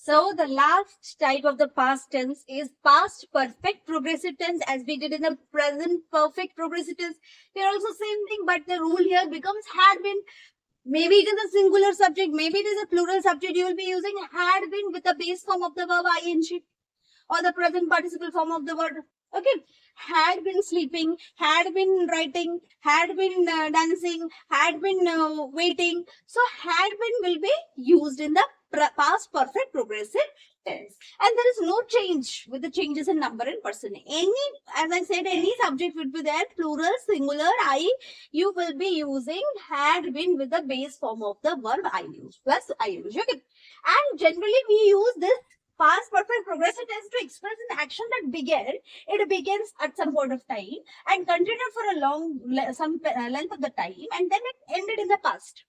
So the last type of the past tense is past perfect progressive tense, as we did in the present perfect progressive tense. Here also same thing, but the rule here becomes had been. Maybe it is a singular subject, maybe it is a plural subject. You will be using had been with the base form of the verb ing or the present participle form of the word. Okay, had been sleeping, had been writing, had been dancing, had been waiting. So had been will be used in the past perfect progressive tense, and there is no change with the changes in number and person. Any, as I said, any subject would be there, plural, singular, I. You will be using had been with the base form of the verb I use plus I use. Okay, and generally we use this past perfect progressive tense to express an action that began. It begins at some point of time and continued for a long some length of the time, and then it ended in the past.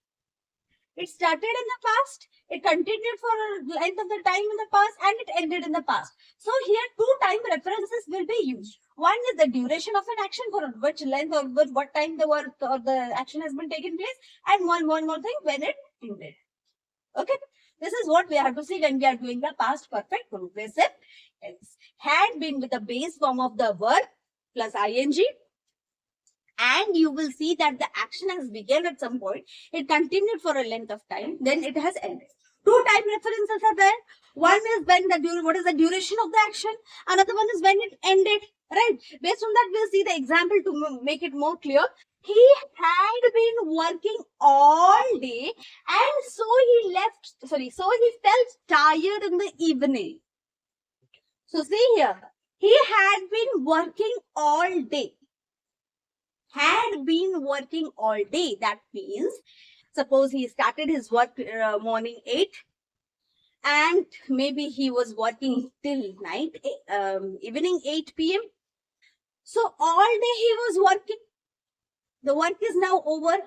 It started in the past, it continued for a length of the time in the past, and it ended in the past. So here two time references will be used. One is the duration of an action, for which length or what time the work or the action has been taken place, and one more thing, when it ended. Okay, this is what we have to see when we are doing the past perfect progressive tense. Had been with the base form of the verb plus ing, and you will see that the action has begun at some point, it continued for a length of time, then it has ended. Two time references are there. One is when what is the duration of the action, another one is when it ended, right? Based on that, we'll see the example to make it more clear. He had been working all day, and so he felt tired in the evening. So see here, he had been working all day. Had been working all day. That means, suppose he started his work morning 8, and maybe he was working till night, evening 8 p.m. So all day he was working. The work is now over.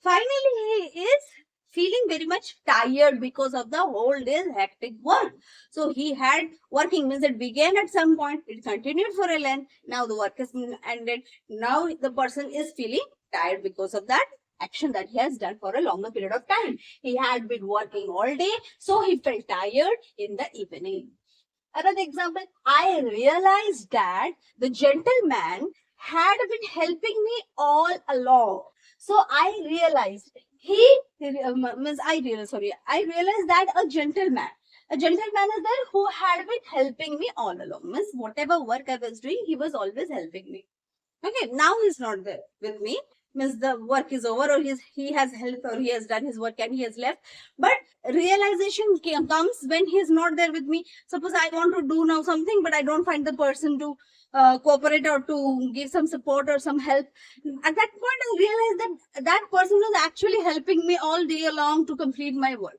Finally, he is feeling very much tired because of the whole day's hectic work. So he had working, means it began at some point, it continued for a length, now the work is ended. Now the person is feeling tired because of that action that he has done for a longer period of time. He had been working all day, so he felt tired in the evening. Another example, I realized that the gentleman had been helping me all along. So I realized I realized that a gentleman is there who had been helping me all along. Means whatever work I was doing, he was always helping me. Okay, now he's not there with me. Means the work is over, or he has helped, or he has done his work and he has left. But realization comes when he is not there with me. Suppose I want to do now something, but I don't find the person to cooperate or to give some support or some help. At that point, I realized that that person was actually helping me all day long to complete my work.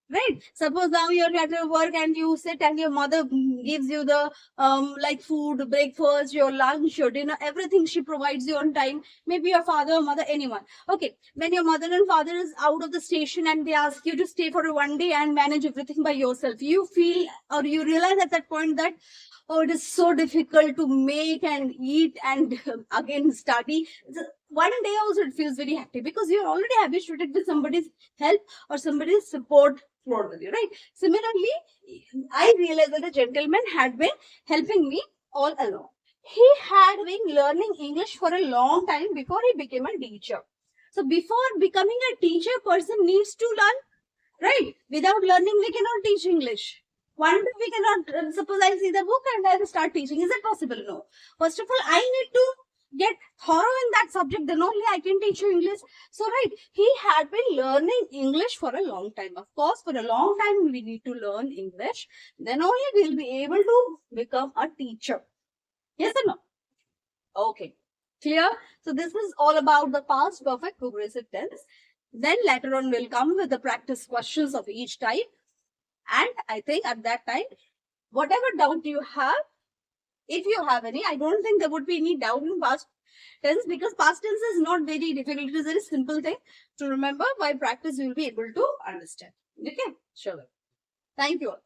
Right? Suppose now you're at your work and you sit and your mother gives you the like food, breakfast, your lunch, your dinner, everything she provides you on time. Maybe your father or mother, anyone. Okay. When your mother and father is out of the station and they ask you to stay for one day and manage everything by yourself, you feel or you realize at that point that, oh, it is so difficult to make and eat and again study. One day also it feels very hectic because you're already habituated with somebody's help or somebody's support with you, right? Similarly, I realized that the gentleman had been helping me all along. He had been learning English for a long time before he became a teacher. So before becoming a teacher, person needs to learn, right? Without learning, we cannot teach English. One day we cannot, suppose I see the book and I will start teaching. Is it possible? No. First of all, I need to get thorough in that subject, then only I can teach you English. So, right, he had been learning English for a long time. Of course, for a long time, we need to learn English. Then only we'll be able to become a teacher. Yes or no? Okay. Clear? So, this is all about the past perfect progressive tense. Then later on, we'll come with the practice questions of each type. And I think at that time, whatever doubt you have, if you have any, I don't think there would be any doubt in past tense because past tense is not very difficult. It is a very simple thing to remember. By practice, you will be able to understand. Okay, sure. Thank you all.